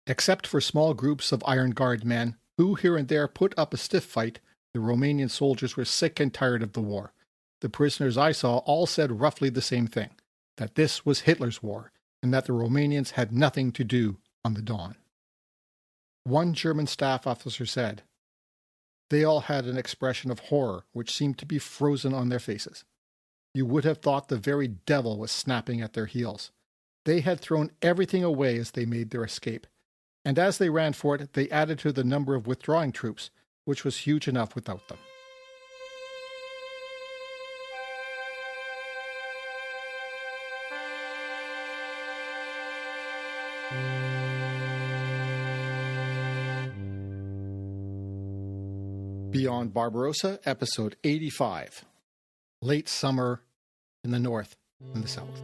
Except for small groups of Iron Guard men, who here and there put up a stiff fight, the Romanian soldiers were sick and tired of the war. The prisoners I saw all said roughly the same thing, that this was Hitler's war, and that the Romanians had nothing to do on the Don. One German staff officer said, "They all had an expression of horror which seemed to be frozen on their faces. You would have thought the very devil was snapping at their heels. They had thrown everything away as they made their escape, and as they ran for it, they added to the number of withdrawing troops, which was huge enough without them." Beyond Barbarossa, Episode 85. Late Summer in the North and the South.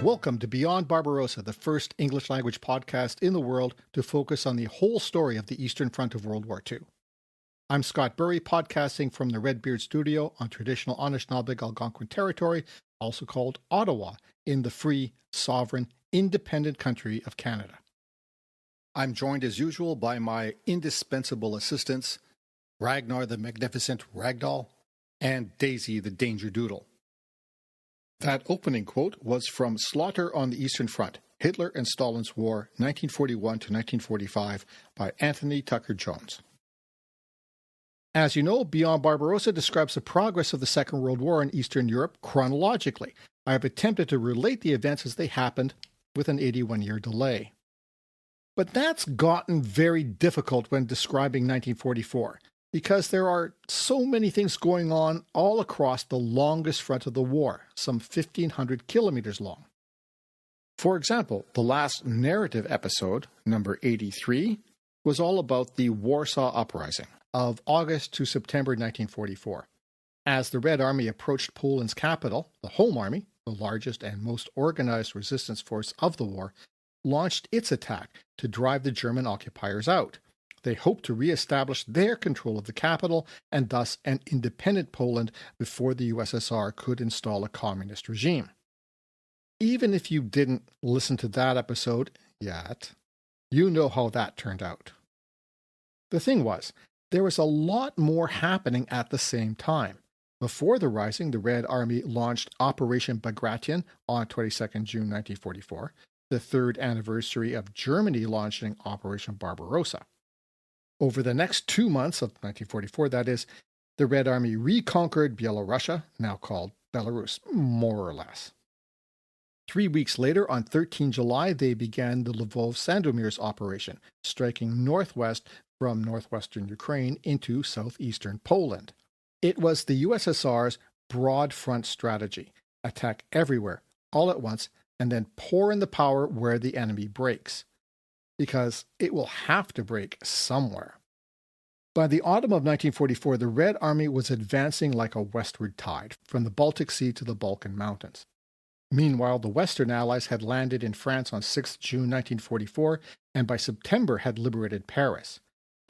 Welcome to Beyond Barbarossa, the first English-language podcast in the world to focus on the whole story of the Eastern Front of World War II. I'm Scott Burry, podcasting from the Redbeard Studio on traditional Anishinaabe Algonquin territory, also called Ottawa, in the free, sovereign, independent country of Canada. I'm joined as usual by my indispensable assistants, Ragnar the Magnificent Ragdoll and Daisy the Danger Doodle. That opening quote was from Slaughter on the Eastern Front, Hitler and Stalin's War, 1941 to 1945, by Antony Tucker-Jones. As you know, Beyond Barbarossa describes the progress of the Second World War in Eastern Europe chronologically. I have attempted to relate the events as they happened with an 81-year delay. But that's gotten very difficult when describing 1944. Because there are so many things going on all across the longest front of the war, some 1,500 kilometers long. For example, the last narrative episode, number 83, was all about the Warsaw Uprising of August to September 1944. As the Red Army approached Poland's capital, the Home Army, the largest and most organized resistance force of the war, launched its attack to drive the German occupiers out. They hoped to re-establish their control of the capital and thus an independent Poland before the USSR could install a communist regime. Even if you didn't listen to that episode yet, you know how that turned out. The thing was, there was a lot more happening at the same time. Before the Rising, the Red Army launched Operation Bagration on 22nd June 1944, the third anniversary of Germany launching Operation Barbarossa. Over the next 2 months of 1944, that is, the Red Army reconquered Byelorussia, now called Belarus, more or less. 3 weeks later, on 13 July, they began the Lvov-Sandomierz operation, striking northwest from northwestern Ukraine into southeastern Poland. It was the USSR's broad front strategy: attack everywhere, all at once, and then pour in the power where the enemy breaks. Because it will have to break somewhere. By the autumn of 1944, the Red Army was advancing like a westward tide, from the Baltic Sea to the Balkan Mountains. Meanwhile, the Western Allies had landed in France on 6 June 1944, and by September had liberated Paris.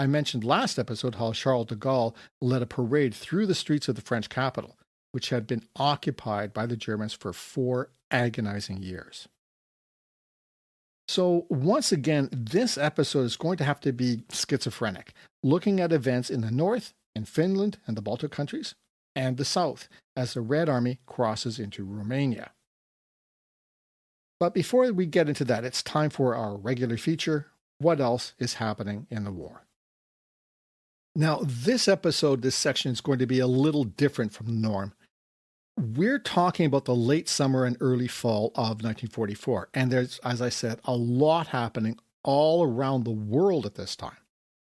I mentioned last episode how Charles de Gaulle led a parade through the streets of the French capital, which had been occupied by the Germans for 4 agonizing years. So once again, this episode is going to have to be schizophrenic, looking at events in the north, in Finland and the Baltic countries, and the south, as the Red Army crosses into Romania. But before we get into that, it's time for our regular feature, What Else is Happening in the War? Now, this episode, this section is going to be a little different from the norm. We're talking about the late summer and early fall of 1944, and there's, as I said, a lot happening all around the world at this time.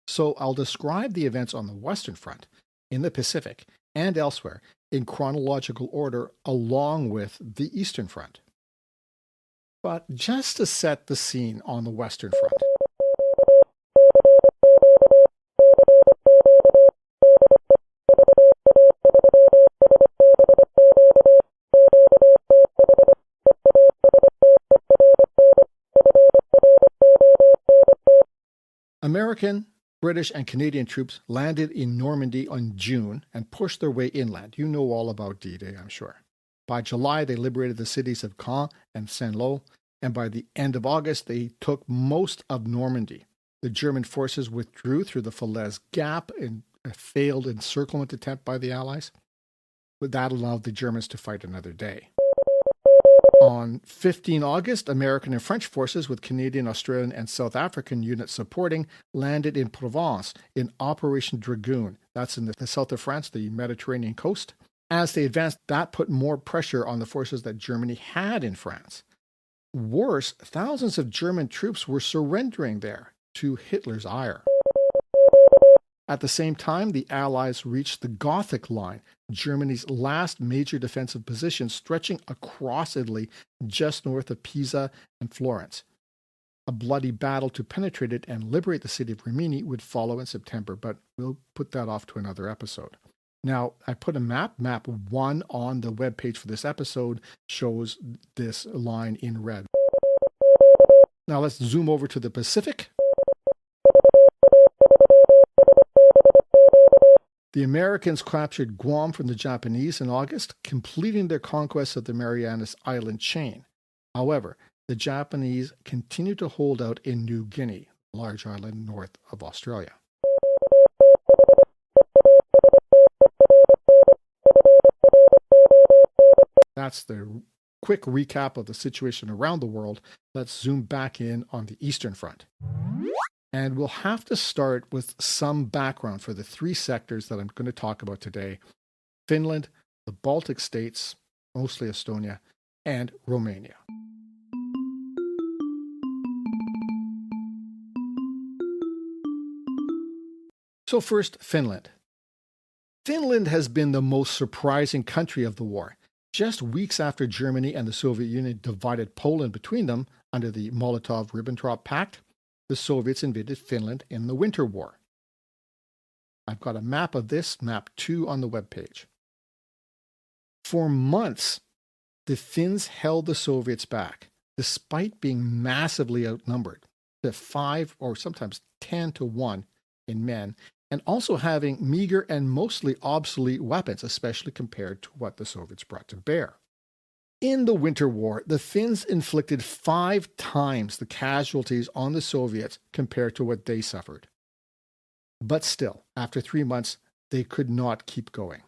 So I'll describe the events on the Western Front, in the Pacific, and elsewhere in chronological order along with the Eastern Front. But just to set the scene on the Western Front. American, British, and Canadian troops landed in Normandy in June and pushed their way inland. You know all about D-Day, I'm sure. By July, they liberated the cities of Caen and Saint-Lô, and by the end of August, they took most of Normandy. The German forces withdrew through the Falaise Gap in a failed encirclement attempt by the Allies. But that allowed the Germans to fight another day. On 15 August, American and French forces with Canadian, Australian, and South African units supporting landed in Provence in Operation Dragoon. That's in the south of France, the Mediterranean coast. As they advanced, that put more pressure on the forces that Germany had in France. Worse, thousands of German troops were surrendering there to Hitler's ire. At the same time, the Allies reached the Gothic line, Germany's last major defensive position, stretching across Italy just north of Pisa and Florence. A bloody battle to penetrate it and liberate the city of Rimini would follow in September, but we'll put that off to another episode. Now, I put a map 1 on the webpage for this episode, shows this line in red. Now let's zoom over to the Pacific. The Americans captured Guam from the Japanese in August, completing their conquest of the Marianas Island chain. However, the Japanese continued to hold out in New Guinea, a large island north of Australia. That's the quick recap of the situation around the world. Let's zoom back in on the Eastern Front. And we'll have to start with some background for the 3 sectors that I'm going to talk about today: Finland, the Baltic states, mostly Estonia, and Romania. So first, Finland. Finland has been the most surprising country of the war. Just weeks after Germany and the Soviet Union divided Poland between them under the Molotov-Ribbentrop Pact, the Soviets invaded Finland in the Winter War. I've got a map of this, map 2 on the webpage. For months, the Finns held the Soviets back, despite being massively outnumbered, to 5 or sometimes 10 to 1 in men, and also having meager and mostly obsolete weapons, especially compared to what the Soviets brought to bear. In the Winter War, the Finns inflicted 5 times the casualties on the Soviets compared to what they suffered. But still, after 3 months, they could not keep going.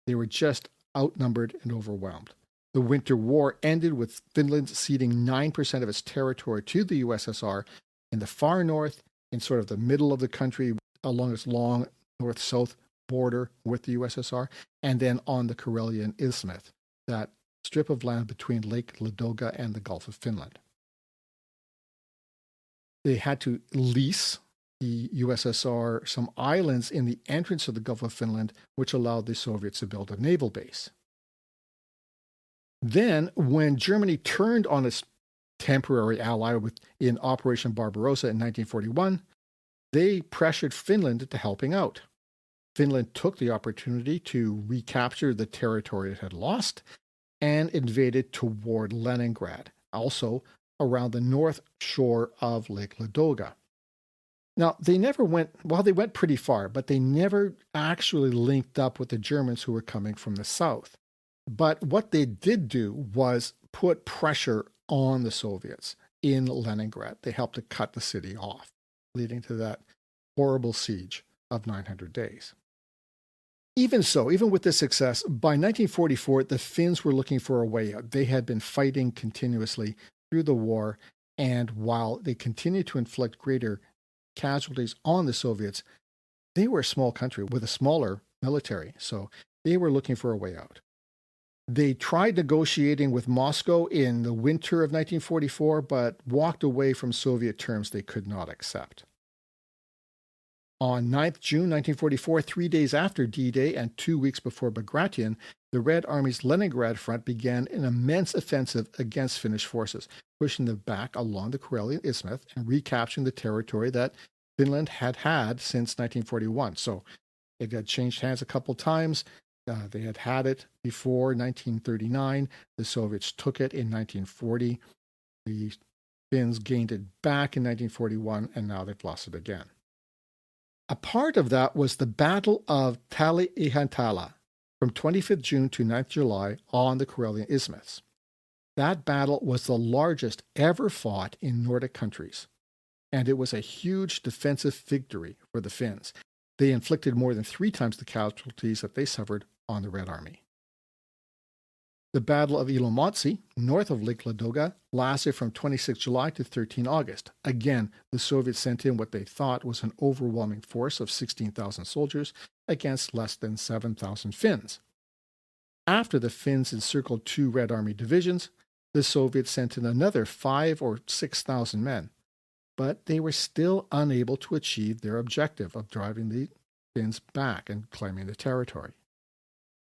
They were just outnumbered and overwhelmed. The Winter War ended with Finland ceding 9% of its territory to the USSR in the far north, in sort of the middle of the country, along its long north-south border with the USSR, and then on the Karelian Isthmus, that strip of land between Lake Ladoga and the Gulf of Finland. They had to lease the USSR some islands in the entrance of the Gulf of Finland, which allowed the Soviets to build a naval base. Then, when Germany turned on its temporary ally in Operation Barbarossa in 1941, they pressured Finland into helping out. Finland took the opportunity to recapture the territory it had lost and invaded toward Leningrad, also around the north shore of Lake Ladoga. Now, they went pretty far, but they never actually linked up with the Germans who were coming from the south. But what they did do was put pressure on the Soviets in Leningrad. They helped to cut the city off, leading to that horrible siege of 900 days. Even so, even with this success, by 1944, the Finns were looking for a way out. They had been fighting continuously through the war, and while they continued to inflict greater casualties on the Soviets, they were a small country with a smaller military, so they were looking for a way out. They tried negotiating with Moscow in the winter of 1944, but walked away from Soviet terms they could not accept. On 9th June 1944, 3 days after D-Day and 2 weeks before Bagration, the Red Army's Leningrad front began an immense offensive against Finnish forces, pushing them back along the Karelian Isthmus and recapturing the territory that Finland had had since 1941. So it had changed hands a couple times. They had it before 1939. The Soviets took it in 1940. The Finns gained it back in 1941, and now they've lost it again. A part of that was the Battle of Tali-Ihantala from 25th June to 9th July on the Karelian Isthmus. That battle was the largest ever fought in Nordic countries, and it was a huge defensive victory for the Finns. They inflicted more than 3 times the casualties that they suffered on the Red Army. The Battle of Ilomantsi, north of Lake Ladoga, lasted from 26 July to 13 August. Again, the Soviets sent in what they thought was an overwhelming force of 16,000 soldiers against less than 7,000 Finns. After the Finns encircled 2 Red Army divisions, the Soviets sent in another 5,000 or 6,000 men, but they were still unable to achieve their objective of driving the Finns back and claiming the territory.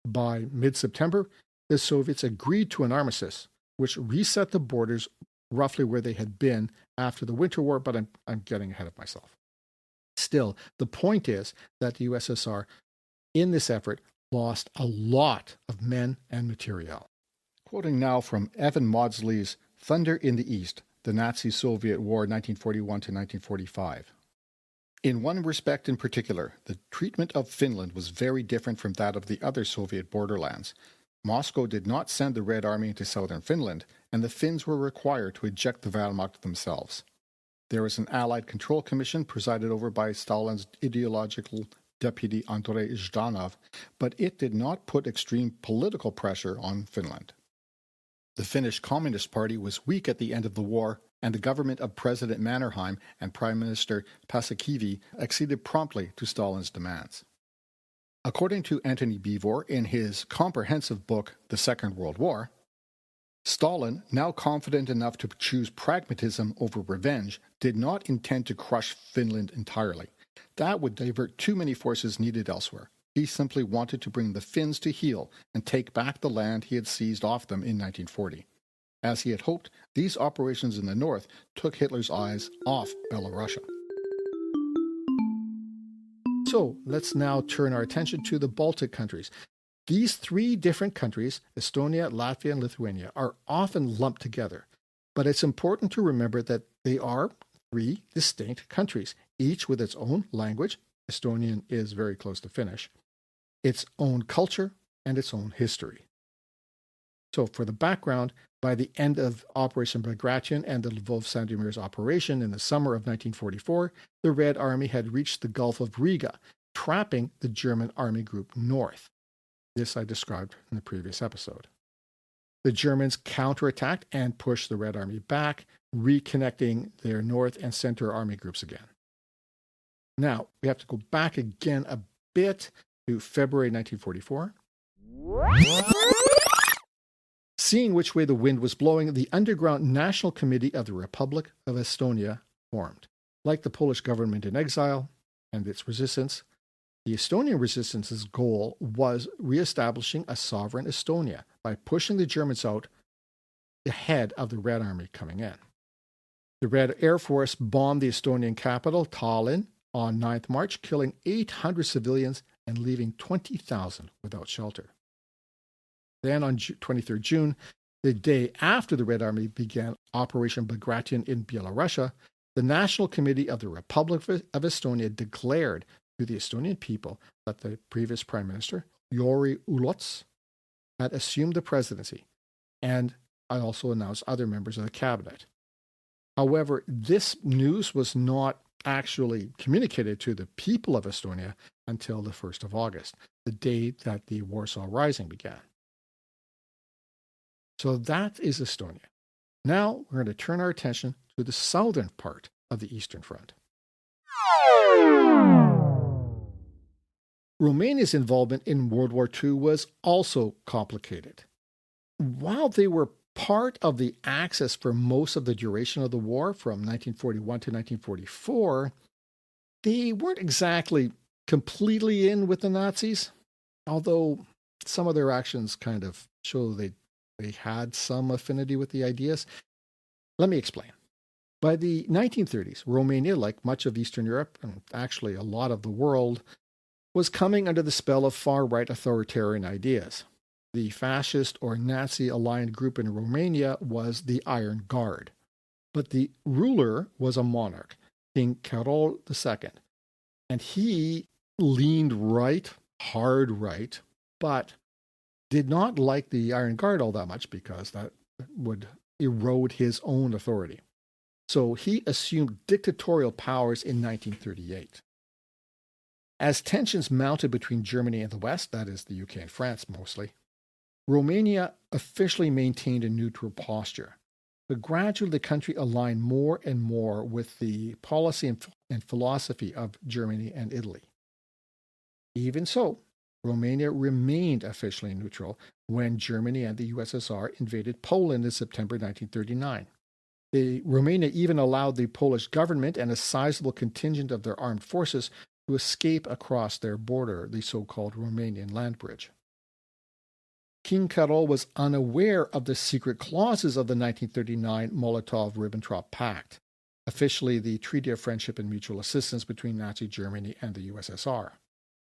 By mid-September, the Soviets agreed to an armistice, which reset the borders roughly where they had been after the Winter War, but I'm getting ahead of myself. Still, the point is that the USSR, in this effort, lost a lot of men and materiel. Quoting now from Evan Mawdsley's Thunder in the East, the Nazi-Soviet War 1941 to 1945. In one respect in particular, the treatment of Finland was very different from that of the other Soviet borderlands. Moscow did not send the Red Army into southern Finland, and the Finns were required to eject the Wehrmacht themselves. There was an Allied Control Commission presided over by Stalin's ideological deputy Andrei Zhdanov, but it did not put extreme political pressure on Finland. The Finnish Communist Party was weak at the end of the war, and the government of President Mannerheim and Prime Minister Paasikivi acceded promptly to Stalin's demands. According to Antony Beevor in his comprehensive book, The Second World War, Stalin, now confident enough to choose pragmatism over revenge, did not intend to crush Finland entirely. That would divert too many forces needed elsewhere. He simply wanted to bring the Finns to heel and take back the land he had seized off them in 1940. As he had hoped, these operations in the north took Hitler's eyes off Belorussia. So let's now turn our attention to the Baltic countries. These 3 different countries, Estonia, Latvia, and Lithuania, are often lumped together. But it's important to remember that they are 3 distinct countries, each with its own language. Estonian is very close to Finnish, its own culture, and its own history. So for the background, by the end of Operation Bagration and the Lvov-Sandomier's operation in the summer of 1944, the Red Army had reached the Gulf of Riga, trapping the German Army Group North. This I described in the previous episode. The Germans counterattacked and pushed the Red Army back, reconnecting their North and Center Army groups again. Now, we have to go back again a bit to February 1944. Seeing which way the wind was blowing, the underground National Committee of the Republic of Estonia formed. Like the Polish government in exile and its resistance, the Estonian resistance's goal was reestablishing a sovereign Estonia by pushing the Germans out ahead of the Red Army coming in. The Red Air Force bombed the Estonian capital, Tallinn, on 9th March, killing 800 civilians and leaving 20,000 without shelter. Then on 23rd June, the day after the Red Army began Operation Bagration in Byelorussia, the National Committee of the Republic of Estonia declared to the Estonian people that the previous Prime Minister, Jüri Uluots, had assumed the presidency, and I also announced other members of the cabinet. However, this news was not actually communicated to the people of Estonia until the 1st of August, the day that the Warsaw Rising began. So that is Estonia. Now we're going to turn our attention to the southern part of the Eastern Front. Romania's involvement in World War II was also complicated. While they were part of the Axis for most of the duration of the war, from 1941 to 1944, they weren't exactly completely in with the Nazis, although some of their actions kind of show they had some affinity with the ideas. Let me explain. By the 1930s, Romania, like much of Eastern Europe, and actually a lot of the world, was coming under the spell of far-right authoritarian ideas. The fascist or Nazi-aligned group in Romania was the Iron Guard, but the ruler was a monarch, King Carol II, and he leaned right, hard right, but did not like the Iron Guard all that much because that would erode his own authority. So he assumed dictatorial powers in 1938. As tensions mounted between Germany and the West, that is the UK and France mostly, Romania officially maintained a neutral posture. But gradually the country aligned more and more with the policy and philosophy of Germany and Italy. Even so, Romania remained officially neutral when Germany and the USSR invaded Poland in September 1939. Romania even allowed the Polish government and a sizable contingent of their armed forces to escape across their border, the so-called Romanian land bridge. King Carol was unaware of the secret clauses of the 1939 Molotov-Ribbentrop Pact, officially the Treaty of Friendship and Mutual Assistance between Nazi Germany and the USSR.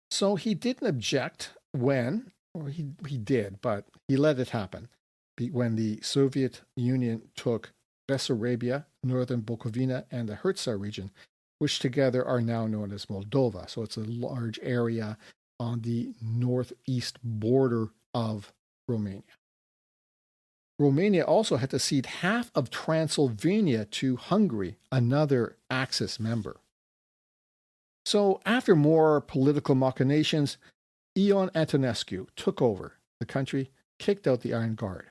So he didn't object when, or he did, but he let it happen, when the Soviet Union took Bessarabia, northern Bukovina, and the Herzegovina region, which together are now known as Moldova. So it's a large area on the northeast border of Romania. Romania also had to cede half of Transylvania to Hungary, another Axis member. So after more political machinations, Ion Antonescu took over the country, kicked out the Iron Guard.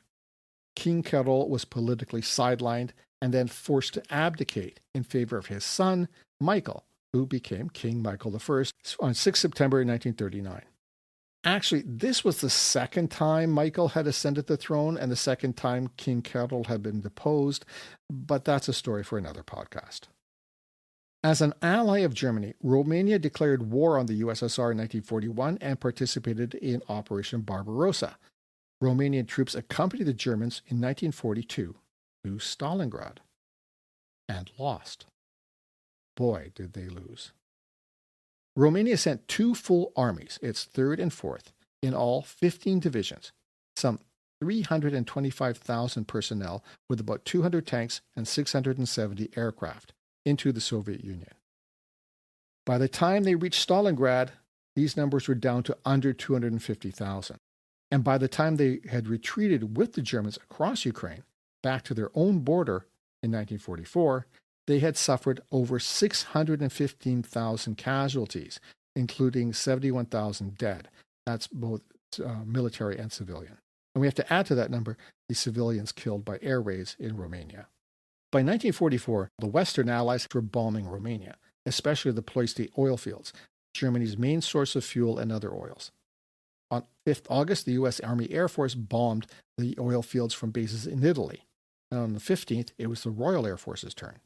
King Carol was politically sidelined and then forced to abdicate in favor of his son, Michael, who became King Michael I on 6 September 1939. Actually, this was the second time Michael had ascended the throne and the second time King Carol had been deposed, but that's a story for another podcast. As an ally of Germany, Romania declared war on the USSR in 1941 and participated in Operation Barbarossa. Romanian troops accompanied the Germans in 1942 to Stalingrad and lost. Boy, did they lose. Romania sent 2 full armies, its 3rd and 4th, in all 15 divisions, some 325,000 personnel with about 200 tanks and 670 aircraft, into the Soviet Union. By the time they reached Stalingrad, these numbers were down to under 250,000. And by the time they had retreated with the Germans across Ukraine, back to their own border in 1944, they had suffered over 615,000 casualties, including 71,000 dead. That's both military and civilian. And we have to add to that number the civilians killed by air raids in Romania. By 1944, the Western Allies were bombing Romania, especially the Ploiești oil fields, Germany's main source of fuel and other oils. On 5th August, the U.S. Army Air Force bombed the oil fields from bases in Italy. And on the 15th, it was the Royal Air Force's turn.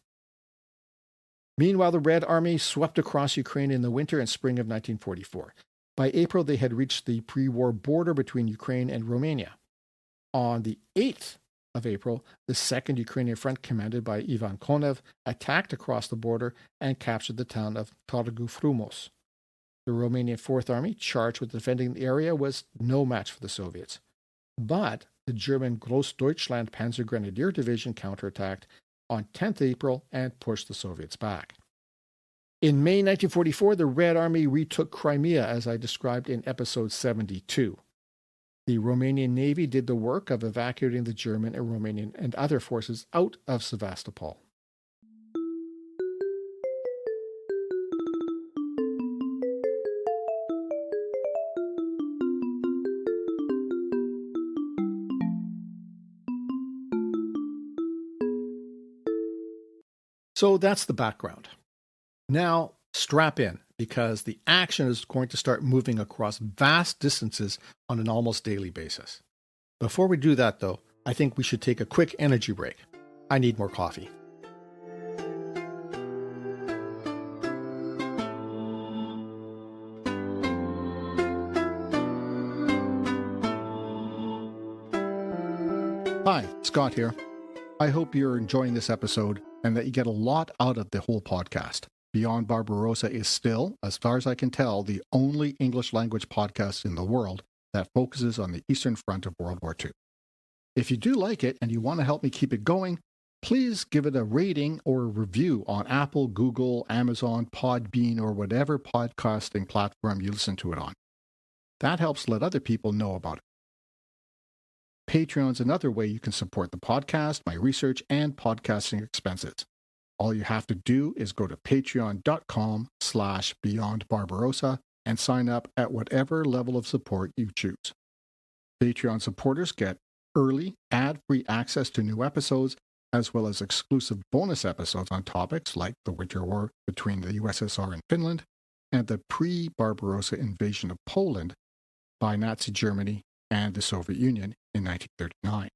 Meanwhile, the Red Army swept across Ukraine in the winter and spring of 1944. By April, they had reached the pre-war border between Ukraine and Romania. On the 8th of April, the 2nd Ukrainian Front, commanded by Ivan Konev, attacked across the border and captured the town of Târgu Frumos. The Romanian Fourth Army, charged with defending the area, was no match for the Soviets. But the German Grossdeutschland Panzer Grenadier Division counterattacked, on 10th April and pushed the Soviets back. In May 1944, the Red Army retook Crimea, as I described in episode 72. The Romanian Navy did the work of evacuating the German and Romanian and other forces out of Sevastopol. So that's the background. Now, strap in, because the action is going to start moving across vast distances on an almost daily basis. Before we do that, though, I think we should take a quick energy break. I need more coffee. Hi, Scott here. I hope you're enjoying this episode and that you get a lot out of the whole podcast. Beyond Barbarossa is still, as far as I can tell, the only English language podcast in the world that focuses on the Eastern Front of World War II. If you do like it and you want to help me keep it going, please give it a rating or a review on Apple, Google, Amazon, Podbean, or whatever podcasting platform you listen to it on. That helps let other people know about it. Patreon's another way you can support the podcast, my research, and podcasting expenses. All you have to do is go to patreon.com/beyondbarbarossa and sign up at whatever level of support you choose. Patreon supporters get early, ad-free access to new episodes, as well as exclusive bonus episodes on topics like the Winter War between the USSR and Finland and the pre-Barbarossa invasion of Poland by Nazi Germany and the Soviet Union in 1939.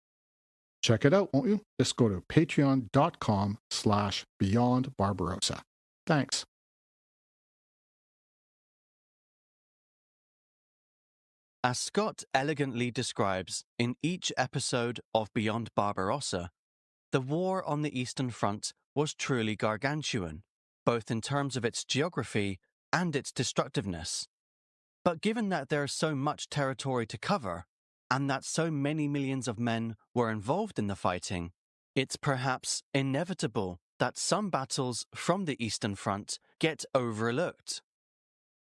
Check it out, won't you? Just go to patreon.com/beyondbarbarossa. Thanks. As Scott elegantly describes in each episode of Beyond Barbarossa, the war on the Eastern Front was truly gargantuan, both in terms of its geography and its destructiveness. But given that there is so much territory to cover, and that so many millions of men were involved in the fighting, it's perhaps inevitable that some battles from the Eastern Front get overlooked.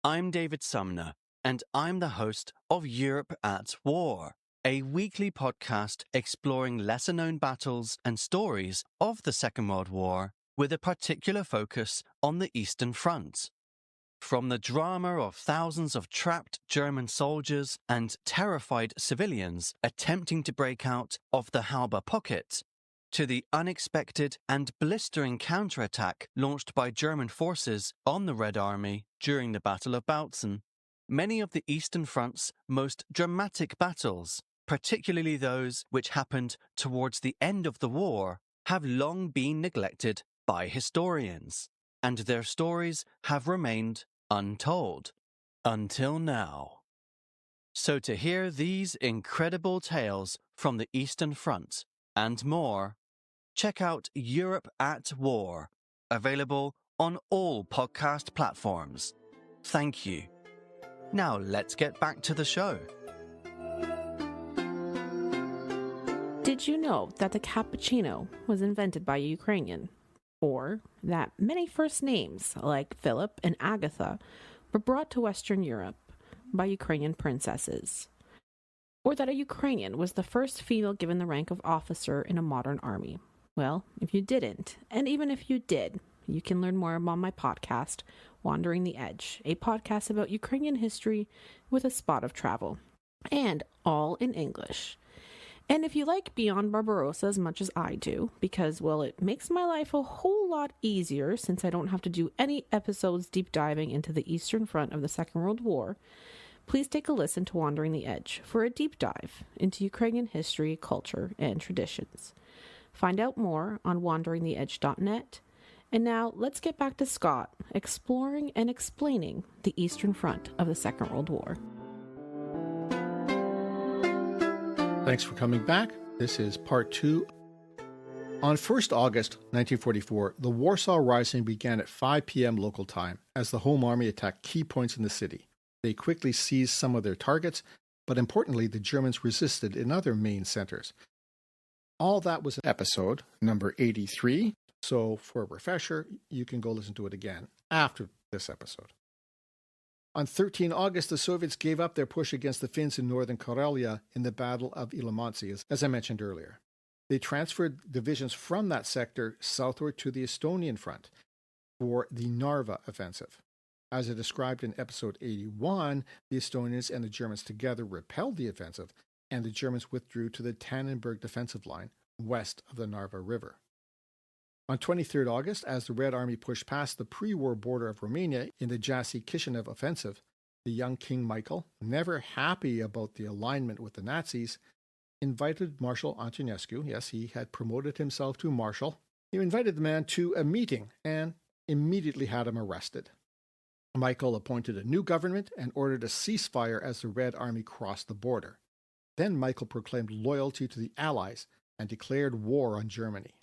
I'm David Sumner, and I'm the host of Europe at War, a weekly podcast exploring lesser-known battles and stories of the Second World War, with a particular focus on the Eastern Front. From the drama of thousands of trapped German soldiers and terrified civilians attempting to break out of the Halbe pocket, to the unexpected and blistering counterattack launched by German forces on the Red Army during the Battle of Bautzen, many of the Eastern Front's most dramatic battles, particularly those which happened towards the end of the war, have long been neglected by historians, and their stories have remained untold, until now. So to hear these incredible tales from the Eastern Front and more, check out Europe at War, available on all podcast platforms. Thank you. Now let's get back to the show. Did you know that the cappuccino was invented by a Ukrainian? Or that many first names, like Philip and Agatha, were brought to Western Europe by Ukrainian princesses? Or that a Ukrainian was the first female given the rank of officer in a modern army? Well, if you didn't, and even if you did, you can learn more on my podcast, Wandering the Edge, a podcast about Ukrainian history with a spot of travel, and all in English. And if you like Beyond Barbarossa as much as I do, because, well, it makes my life a whole lot easier since I don't have to do any episodes deep diving into the Eastern Front of the Second World War, please take a listen to Wandering the Edge for a deep dive into Ukrainian history, culture, and traditions. Find out more on wanderingtheedge.net. And now let's get back to Scott exploring and explaining the Eastern Front of the Second World War. Thanks for coming back. This is part 2. On 1st August 1944, the Warsaw Rising began at 5 p.m. local time as the Home Army attacked key points in the city. They quickly seized some of their targets, but importantly, the Germans resisted in other main centers. All that was episode number 83. So for a refresher, you can go listen to it again after this episode. On 13 August, the Soviets gave up their push against the Finns in northern Karelia in the Battle of Ilomantsi, as I mentioned earlier. They transferred divisions from that sector southward to the Estonian front for the Narva offensive. As I described in episode 81, the Estonians and the Germans together repelled the offensive, and the Germans withdrew to the Tannenberg defensive line west of the Narva River. On 23 August, as the Red Army pushed past the pre-war border of Romania in the Jassy-Kishinev offensive, the young King Michael, never happy about the alignment with the Nazis, invited Marshal Antonescu, yes, he had promoted himself to marshal, he invited the man to a meeting and immediately had him arrested. Michael appointed a new government and ordered a ceasefire as the Red Army crossed the border. Then Michael proclaimed loyalty to the Allies and declared war on Germany.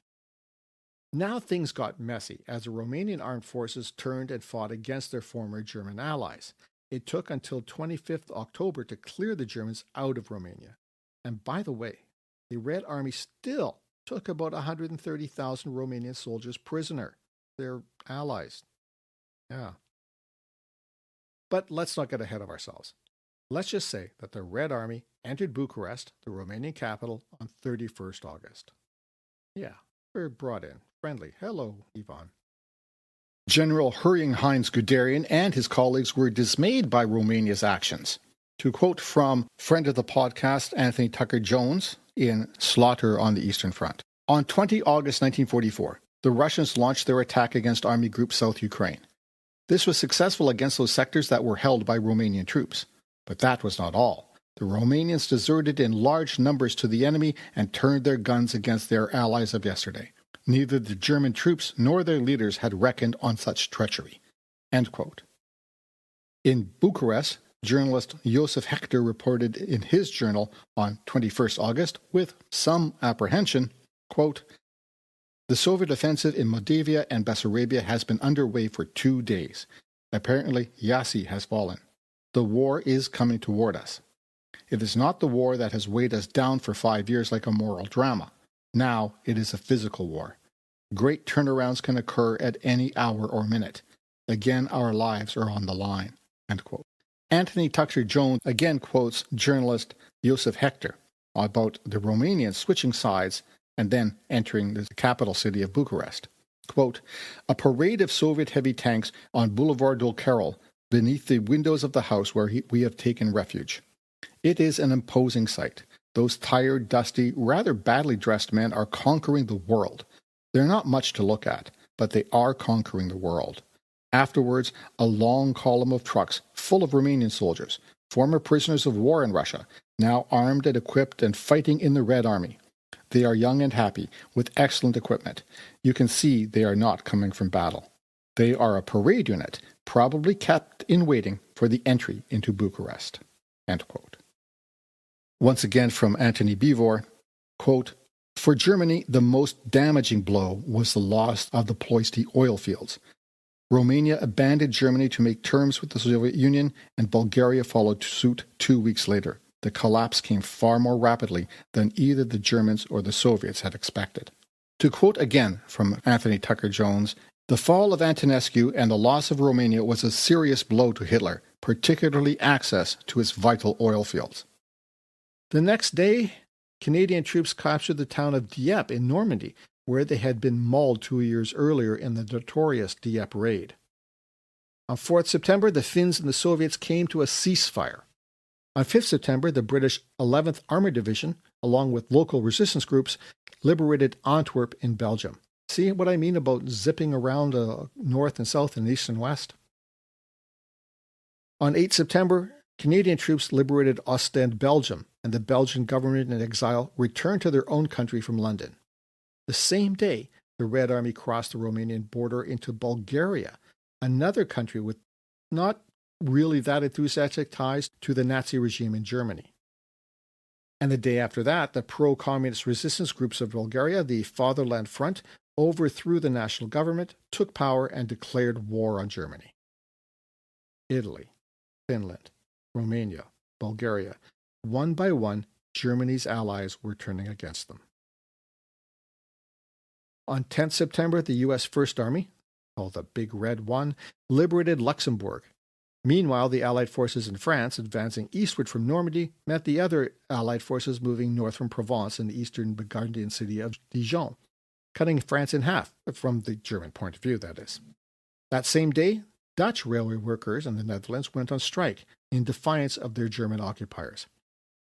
Now things got messy as the Romanian armed forces turned and fought against their former German allies. It took until 25th October to clear the Germans out of Romania. And by the way, the Red Army still took about 130,000 Romanian soldiers prisoner. Their allies. Yeah. But let's not get ahead of ourselves. Let's just say that the Red Army entered Bucharest, the Romanian capital, on 31st August. Yeah, we're brought in. Friendly. Hello, Ivan. General Hurrying Heinz Guderian and his colleagues were dismayed by Romania's actions. To quote from friend of the podcast, Anthony Tucker-Jones, in Slaughter on the Eastern Front. On 20 August 1944, the Russians launched their attack against Army Group South Ukraine. This was successful against those sectors that were held by Romanian troops. But that was not all. The Romanians deserted in large numbers to the enemy and turned their guns against their allies of yesterday. Neither the German troops nor their leaders had reckoned on such treachery. End quote. In Bucharest, journalist Josef Hector reported in his journal on 21st August, with some apprehension, quote, "The Soviet offensive in Moldavia and Bessarabia has been underway for 2 days. Apparently, Jassy has fallen. The war is coming toward us. It is not the war that has weighed us down for 5 years like a moral drama. Now it is a physical war. Great turnarounds can occur at any hour or minute. Again, our lives are on the line." End quote. Anthony Tucker-Jones again quotes journalist Josef Hector about the Romanians switching sides and then entering the capital city of Bucharest. Quote, "A parade of Soviet heavy tanks on Boulevard del Carol beneath the windows of the house where we have taken refuge. It is an imposing sight. Those tired, dusty, rather badly dressed men are conquering the world. They're not much to look at, but they are conquering the world. Afterwards, a long column of trucks full of Romanian soldiers, former prisoners of war in Russia, now armed and equipped and fighting in the Red Army. They are young and happy, with excellent equipment. You can see they are not coming from battle. They are a parade unit, probably kept in waiting for the entry into Bucharest." End quote. Once again from Antony Beevor, quote, "For Germany, the most damaging blow was the loss of the Ploiesti oil fields. Romania abandoned Germany to make terms with the Soviet Union, and Bulgaria followed suit 2 weeks later. The collapse came far more rapidly than either the Germans or the Soviets had expected." To quote again from Anthony Tucker-Jones, "The fall of Antonescu and the loss of Romania was a serious blow to Hitler, particularly access to its vital oil fields." The next day, Canadian troops captured the town of Dieppe in Normandy, where they had been mauled 2 years earlier in the notorious Dieppe raid. On 4th September, the Finns and the Soviets came to a ceasefire. On 5th September, the British 11th Armoured Division, along with local resistance groups, liberated Antwerp in Belgium. See what I mean about zipping around north and south and east and west? On 8 September, Canadian troops liberated Ostend, Belgium, and the Belgian government in exile returned to their own country from London. The same day, the Red Army crossed the Romanian border into Bulgaria, another country with not really that enthusiastic ties to the Nazi regime in Germany. And the day after that, the pro-communist resistance groups of Bulgaria, the Fatherland Front, overthrew the national government, took power, and declared war on Germany. Italy, Finland, Romania, Bulgaria. One by one, Germany's allies were turning against them. On 10th September, the U.S. First Army, called the Big Red One, liberated Luxembourg. Meanwhile, the Allied forces in France, advancing eastward from Normandy, met the other Allied forces moving north from Provence in the eastern Burgundian city of Dijon, cutting France in half, from the German point of view, that is. That same day, Dutch railway workers in the Netherlands went on strike in defiance of their German occupiers.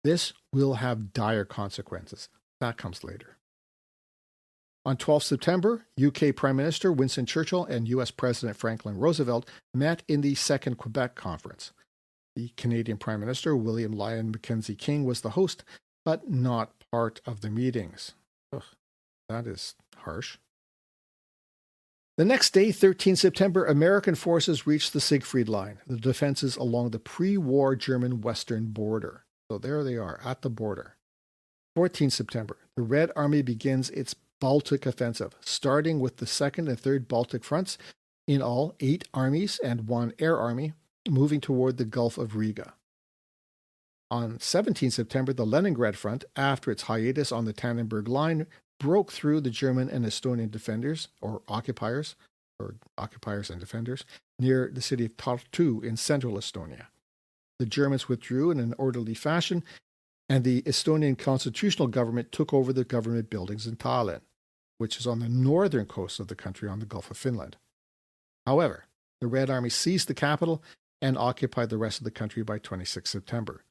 This will have dire consequences. That comes later. On 12 September, UK Prime Minister Winston Churchill and US President Franklin Roosevelt met in the Second Quebec Conference. The Canadian Prime Minister William Lyon Mackenzie King was the host, but not part of the meetings. Ugh, that is harsh. The next day, 13 September, American forces reached the Siegfried Line, the defenses along the pre-war German western border. So there they are, at the border. 14 September, the Red Army begins its Baltic offensive, starting with the 2nd and 3rd Baltic fronts, in all 8 armies and 1 air army, moving toward the Gulf of Riga. On 17 September, the Leningrad front, after its hiatus on the Tannenberg Line, broke through the German and Estonian defenders, or occupiers and defenders, near the city of Tartu in central Estonia. The Germans withdrew in an orderly fashion, and the Estonian constitutional government took over the government buildings in Tallinn, which is on the northern coast of the country on the Gulf of Finland. However, the Red Army seized the capital and occupied the rest of the country by 26 September.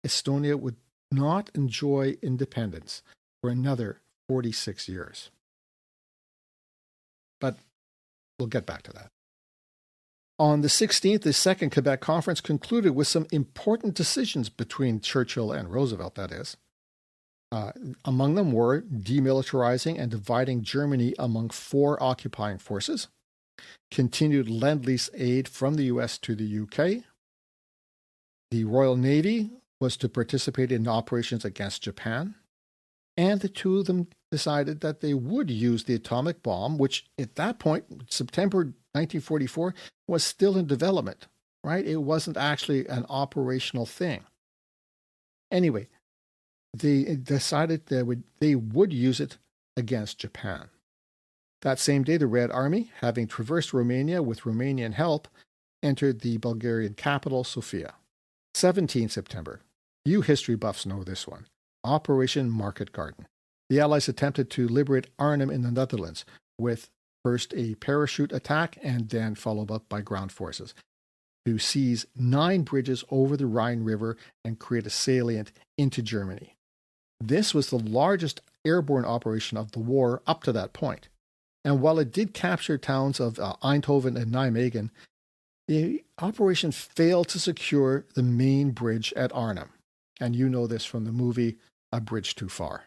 Estonia would not enjoy independence for another 46 years. But we'll get back to that. On the 16th, the Second Quebec Conference concluded with some important decisions between Churchill and Roosevelt, that is. Among them were demilitarizing and dividing Germany among 4 occupying forces, continued Lend-Lease aid from the U.S. to the UK. The Royal Navy was to participate in operations against Japan, and the two of them decided that they would use the atomic bomb, which at that point, September 1944, was still in development, right? It wasn't actually an operational thing. Anyway, they decided they would use it against Japan. That same day, the Red Army, having traversed Romania with Romanian help, entered the Bulgarian capital, Sofia. 17 September. You history buffs know this one. Operation Market Garden. The Allies attempted to liberate Arnhem in the Netherlands, with first a parachute attack and then followed up by ground forces, to seize 9 bridges over the Rhine River and create a salient into Germany. This was the largest airborne operation of the war up to that point. And while it did capture towns of Eindhoven and Nijmegen, the operation failed to secure the main bridge at Arnhem. And you know this from the movie A Bridge Too Far.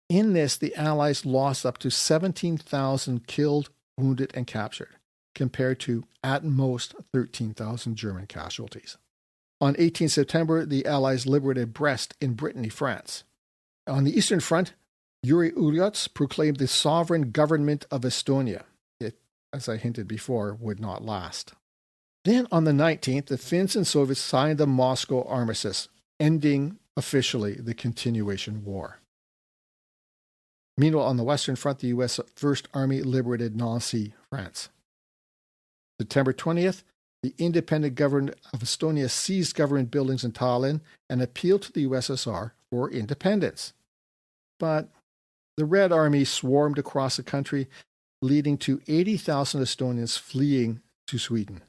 In this, the Allies lost up to 17,000 killed, wounded, and captured, compared to, at most, 13,000 German casualties. On 18 September, the Allies liberated Brest in Brittany, France. On the Eastern Front, Yuri Ulyan's proclaimed the sovereign government of Estonia. It, as I hinted before, would not last. Then on the 19th, the Finns and Soviets signed the Moscow Armistice, ending officially the continuation war. Meanwhile, on the Western Front, the U.S. First Army liberated Nancy, France. September 20th, the independent government of Estonia seized government buildings in Tallinn and appealed to the USSR for independence. But the Red Army swarmed across the country, leading to 80,000 Estonians fleeing to Sweden.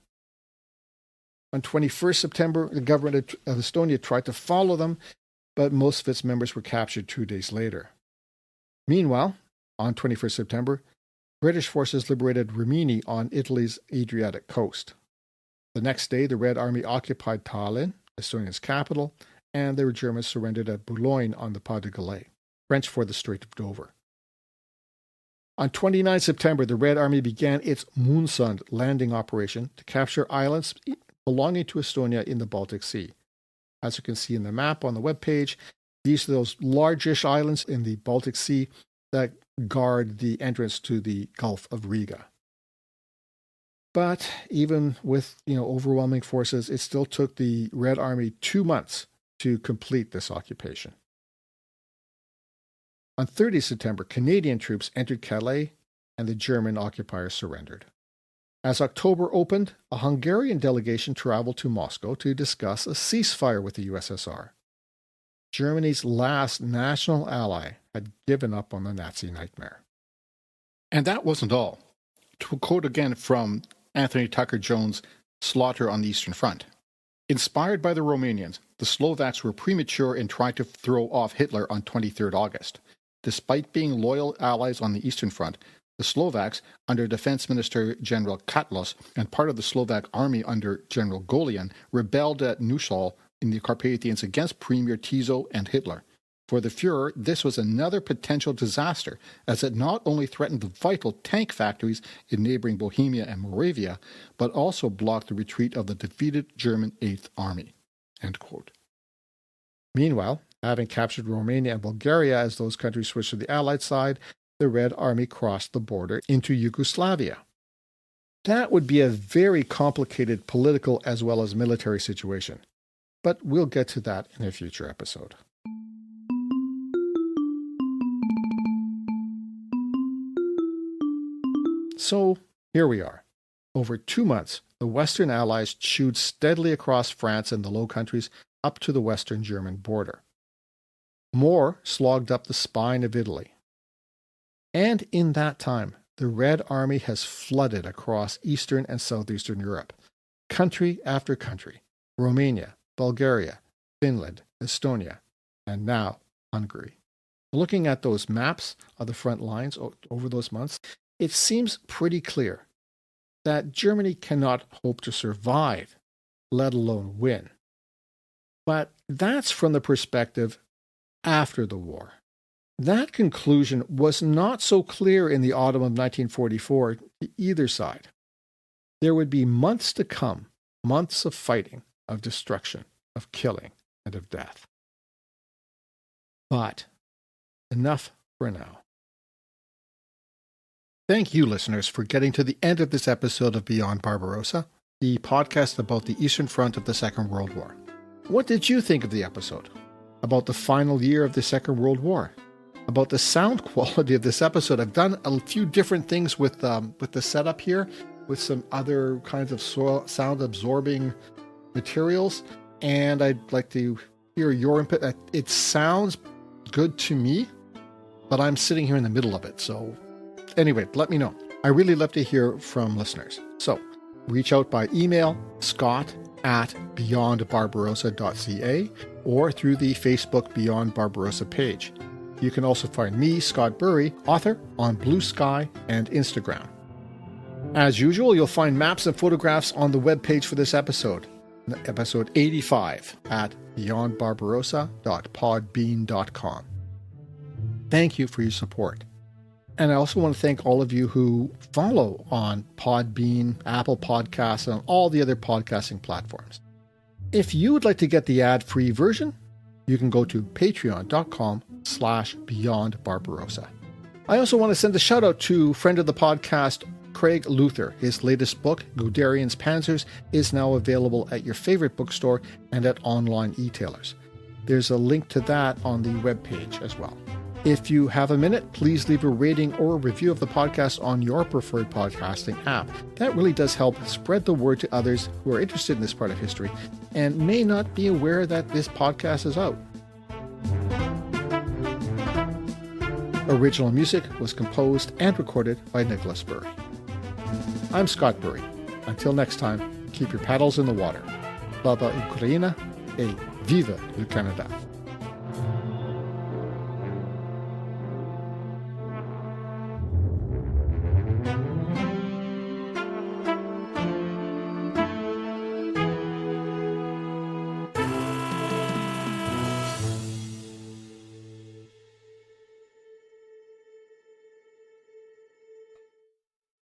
On 21st September, the government of Estonia tried to follow them, but most of its members were captured 2 days later. Meanwhile, on 21st September, British forces liberated Rimini on Italy's Adriatic coast. The next day, the Red Army occupied Tallinn, Estonia's capital, and the Germans surrendered at Boulogne on the Pas de Calais, French for the Strait of Dover. On 29 September, the Red Army began its Moonsund landing operation to capture islands belonging to Estonia in the Baltic Sea. As you can see in the map on the webpage, these are those largish islands in the Baltic Sea that guard the entrance to the Gulf of Riga. But even with overwhelming forces, it still took the Red Army 2 months to complete this occupation. On 30 September, Canadian troops entered Calais and the German occupiers surrendered. As October opened, a Hungarian delegation traveled to Moscow to discuss a ceasefire with the USSR. Germany's last national ally had given up on the Nazi nightmare. And that wasn't all. To quote again from Anthony Tucker-Jones' Slaughter on the Eastern Front, inspired by the Romanians, the Slovaks were premature in trying to throw off Hitler on 23rd August. Despite being loyal allies on the Eastern Front, the Slovaks, under Defense Minister General Katlos and part of the Slovak army under General Golian, rebelled at Neustadt in the Carpathians against Premier Tiso and Hitler. For the Fuhrer, this was another potential disaster, as it not only threatened the vital tank factories in neighboring Bohemia and Moravia, but also blocked the retreat of the defeated German Eighth Army. End quote. Meanwhile, having captured Romania and Bulgaria as those countries switched to the Allied side, the Red Army crossed the border into Yugoslavia. That would be a very complicated political as well as military situation, but we'll get to that in a future episode. So here we are. Over 2 months, the Western Allies chewed steadily across France and the Low Countries up to the Western German border. More slogged up the spine of Italy. And in that time, the Red Army has flooded across Eastern and Southeastern Europe, country after country, Romania, Bulgaria, Finland, Estonia, and now Hungary. Looking at those maps of the front lines over those months, it seems pretty clear that Germany cannot hope to survive, let alone win. But that's from the perspective after the war. That conclusion was not so clear in the autumn of 1944 to either side. There would be months to come, months of fighting, of destruction, of killing, and of death. But enough for now. Thank you, listeners, for getting to the end of this episode of Beyond Barbarossa, the podcast about the Eastern Front of the Second World War. What did you think of the episode? About the final year of the Second World War? About the sound quality of this episode? I've done a few different things with the setup here, with some other kinds of sound-absorbing materials, and I'd like to hear your input. It sounds good to me, but I'm sitting here in the middle of it, so anyway, let me know. I really love to hear from listeners. So reach out by email, scott@beyondbarbarossa.ca, or through the Facebook Beyond Barbarossa page. You can also find me, Scott Burry, author, on Blue Sky and Instagram. As usual, you'll find maps and photographs on the webpage for this episode, episode 85, at beyondbarbarossa.podbean.com. Thank you for your support. And I also want to thank all of you who follow on Podbean, Apple Podcasts, and all the other podcasting platforms. If you would like to get the ad-free version, you can go to patreon.com/beyondbarbarossa. I also want to send a shout out to friend of the podcast, Craig Luther. His latest book, Guderian's Panzers, is now available at your favorite bookstore and at online e-tailers. There's a link to that on the webpage as well. If you have a minute, please leave a rating or a review of the podcast on your preferred podcasting app. That really does help spread the word to others who are interested in this part of history and may not be aware that this podcast is out. Original music was composed and recorded by Nicholas Burry. I'm Scott Burry. Until next time, keep your paddles in the water. Slava Ukraina et vive le Canada.